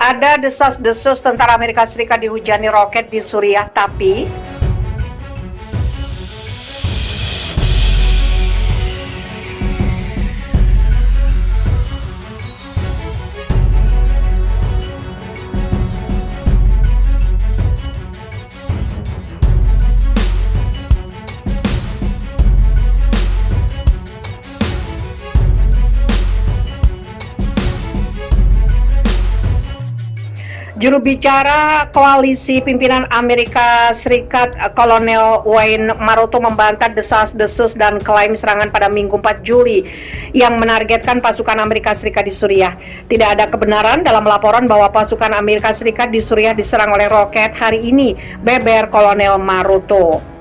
Ada desas-desus tentara Amerika Serikat dihujani roket di Suriah, tapi juru bicara koalisi pimpinan Amerika Serikat Kolonel Wayne Maroto membantah desas-desus dan klaim serangan pada Minggu 4 Juli yang menargetkan pasukan Amerika Serikat di Suriah. Tidak ada kebenaran dalam laporan bahwa pasukan Amerika Serikat di Suriah diserang oleh roket hari ini, beber Kolonel Maroto.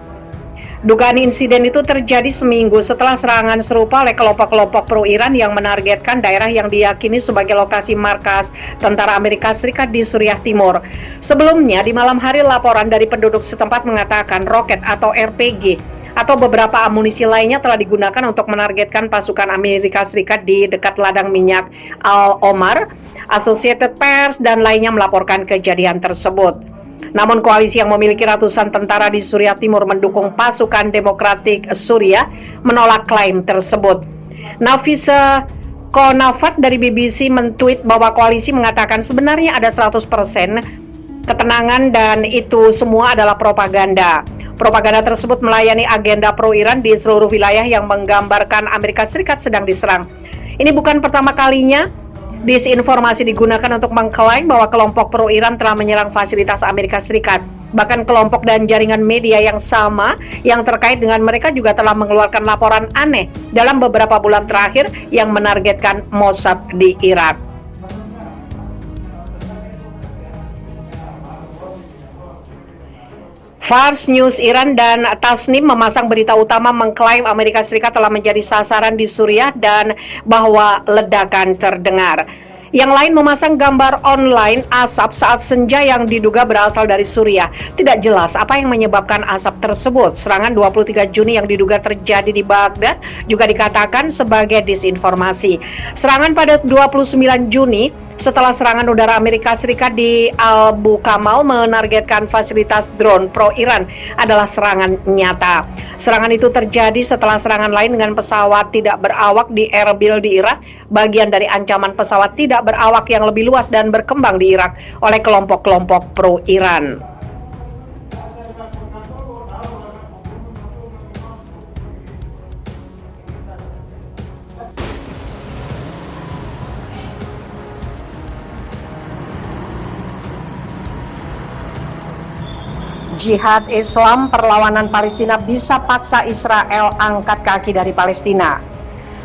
Dugaan insiden itu terjadi seminggu setelah serangan serupa oleh kelompok-kelompok pro-Iran yang menargetkan daerah yang diyakini sebagai lokasi markas tentara Amerika Serikat di Suriah Timur. Sebelumnya, di malam hari laporan dari penduduk setempat mengatakan roket atau RPG atau beberapa amunisi lainnya telah digunakan untuk menargetkan pasukan Amerika Serikat di dekat ladang minyak Al-Omar. Associated Press dan lainnya melaporkan kejadian tersebut. Namun koalisi yang memiliki ratusan tentara di Suriah Timur mendukung pasukan Demokratik Suriah menolak klaim tersebut. Nafisa Konafat dari BBC mentweet bahwa koalisi mengatakan sebenarnya ada 100% ketenangan dan itu semua adalah propaganda. Propaganda tersebut melayani agenda pro-Iran di seluruh wilayah yang menggambarkan Amerika Serikat sedang diserang. Ini bukan pertama kalinya disinformasi digunakan untuk mengklaim bahwa kelompok pro-Iran telah menyerang fasilitas Amerika Serikat. Bahkan kelompok dan jaringan media yang sama yang terkait dengan mereka juga telah mengeluarkan laporan aneh dalam beberapa bulan terakhir yang menargetkan Mossad di Irak. Fars News Iran dan Tasnim memasang berita utama mengklaim Amerika Serikat telah menjadi sasaran di Suriah dan bahwa ledakan terdengar. Yang lain memasang gambar online asap saat senja yang diduga berasal dari Suriah. Tidak jelas apa yang menyebabkan asap tersebut. Serangan 23 Juni yang diduga terjadi di Baghdad juga dikatakan sebagai disinformasi. Serangan pada 29 Juni setelah serangan udara Amerika Serikat di Abu Kamal menargetkan fasilitas drone pro-Iran adalah serangan nyata. Serangan itu terjadi setelah serangan lain dengan pesawat tidak berawak di Erbil di Irak, bagian dari ancaman pesawat tidak berawak yang lebih luas dan berkembang di Irak oleh kelompok-kelompok pro-Iran. Jihad Islam perlawanan Palestina bisa paksa Israel angkat kaki dari Palestina.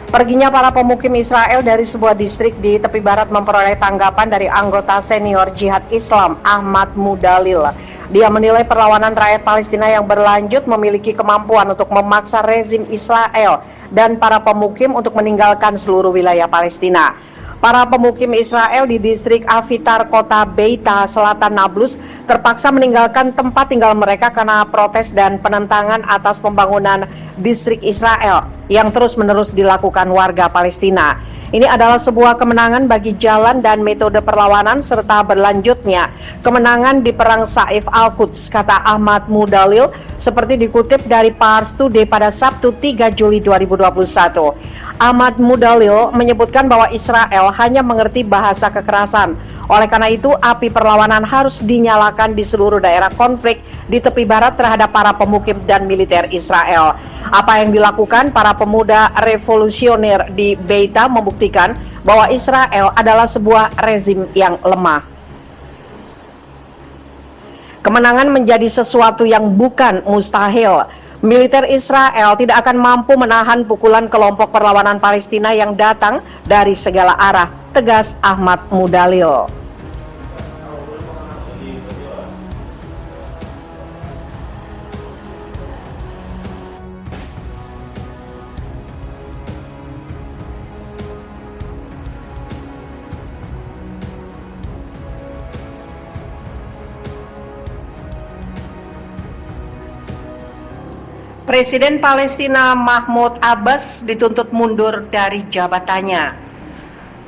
Perginya para pemukim Israel dari sebuah distrik di tepi barat memperoleh tanggapan dari anggota senior Jihad Islam Ahmad Mudalil. Dia menilai perlawanan rakyat Palestina yang berlanjut memiliki kemampuan untuk memaksa rezim Israel dan para pemukim untuk meninggalkan seluruh wilayah Palestina. Para pemukim Israel di distrik Avitar, kota Beita, selatan Nablus, terpaksa meninggalkan tempat tinggal mereka karena protes dan penentangan atas pembangunan distrik Israel yang terus-menerus dilakukan warga Palestina. Ini adalah sebuah kemenangan bagi jalan dan metode perlawanan serta berlanjutnya kemenangan di Perang Saif Al-Quds, kata Ahmad Mudalil, seperti dikutip dari Pars Today pada Sabtu 3 Juli 2021. Ahmad Mudalil menyebutkan bahwa Israel hanya mengerti bahasa kekerasan. Oleh karena itu, api perlawanan harus dinyalakan di seluruh daerah konflik di tepi barat terhadap para pemukim dan militer Israel. Apa yang dilakukan para pemuda revolusioner di Beita membuktikan bahwa Israel adalah sebuah rezim yang lemah. Kemenangan menjadi sesuatu yang bukan mustahil. Militer Israel tidak akan mampu menahan pukulan kelompok perlawanan Palestina yang datang dari segala arah, tegas Ahmad Mudalil. Presiden Palestina Mahmud Abbas dituntut mundur dari jabatannya.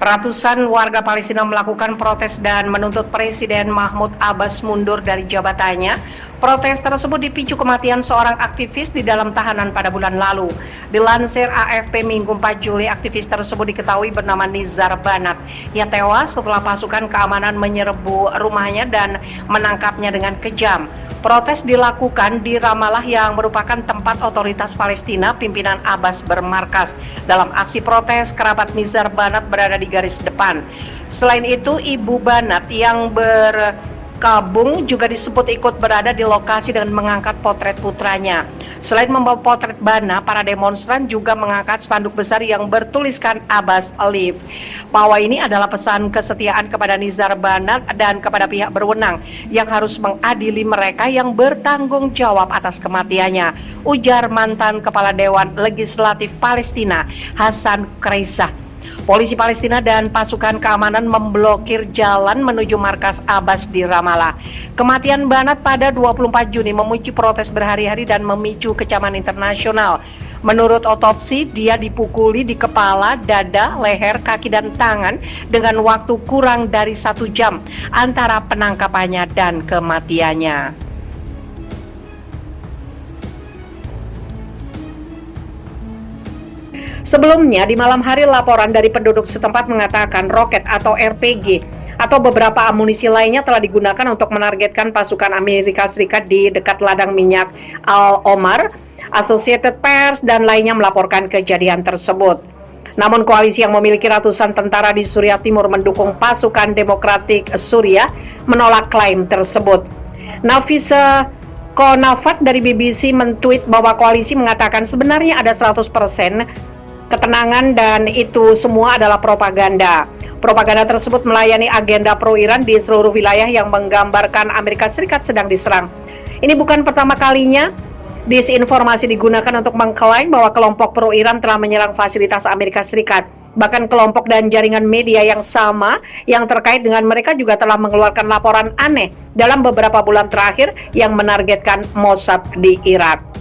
Ratusan warga Palestina melakukan protes dan menuntut Presiden Mahmud Abbas mundur dari jabatannya. Protes tersebut dipicu kematian seorang aktivis di dalam tahanan pada bulan lalu. Dilansir AFP Minggu 4 Juli, aktivis tersebut diketahui bernama Nizar Banat. Ia tewas setelah pasukan keamanan menyerbu rumahnya dan menangkapnya dengan kejam. Protes dilakukan di Ramallah yang merupakan tempat otoritas Palestina pimpinan Abbas bermarkas. Dalam aksi protes, kerabat Nizar Banat berada di garis depan. Selain itu, ibu Banat yang berkabung juga disebut ikut berada di lokasi dengan mengangkat potret putranya. Selain membawa potret Bana, para demonstran juga mengangkat spanduk besar yang bertuliskan Abbas Live. Bahwa ini adalah pesan kesetiaan kepada Nizar Banat dan kepada pihak berwenang yang harus mengadili mereka yang bertanggung jawab atas kematiannya, ujar mantan Kepala Dewan Legislatif Palestina Hassan Kreisah. Polisi Palestina dan pasukan keamanan memblokir jalan menuju markas Abbas di Ramallah. Kematian Banat pada 24 Juni memicu protes berhari-hari dan memicu kecaman internasional. Menurut otopsi, dia dipukuli di kepala, dada, leher, kaki, dan tangan dengan waktu kurang dari 1 jam antara penangkapannya dan kematiannya. Sebelumnya, di malam hari laporan dari penduduk setempat mengatakan roket atau RPG atau beberapa amunisi lainnya telah digunakan untuk menargetkan pasukan Amerika Serikat di dekat ladang minyak Al-Omar. Associated Press dan lainnya melaporkan kejadian tersebut. Namun koalisi yang memiliki ratusan tentara di Suriah Timur mendukung pasukan Demokratik Suriah menolak klaim tersebut. Nafisa Konafat dari BBC mentweet bahwa koalisi mengatakan sebenarnya ada 100% ketenangan dan itu semua adalah propaganda. Propaganda tersebut melayani agenda pro-Iran di seluruh wilayah yang menggambarkan Amerika Serikat sedang diserang. Ini bukan pertama kalinya disinformasi digunakan untuk mengklaim bahwa kelompok pro-Iran telah menyerang fasilitas Amerika Serikat. Bahkan kelompok dan jaringan media yang sama yang terkait dengan mereka juga telah mengeluarkan laporan aneh dalam beberapa bulan terakhir yang menargetkan Mossad di Irak.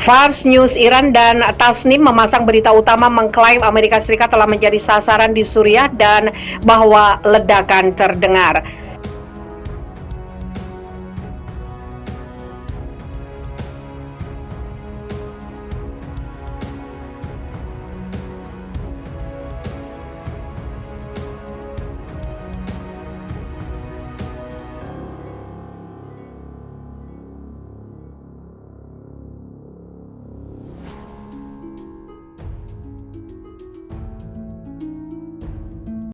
Fars News Iran dan Tasnim memasang berita utama mengklaim Amerika Serikat telah menjadi sasaran di Suriah dan bahwa ledakan terdengar.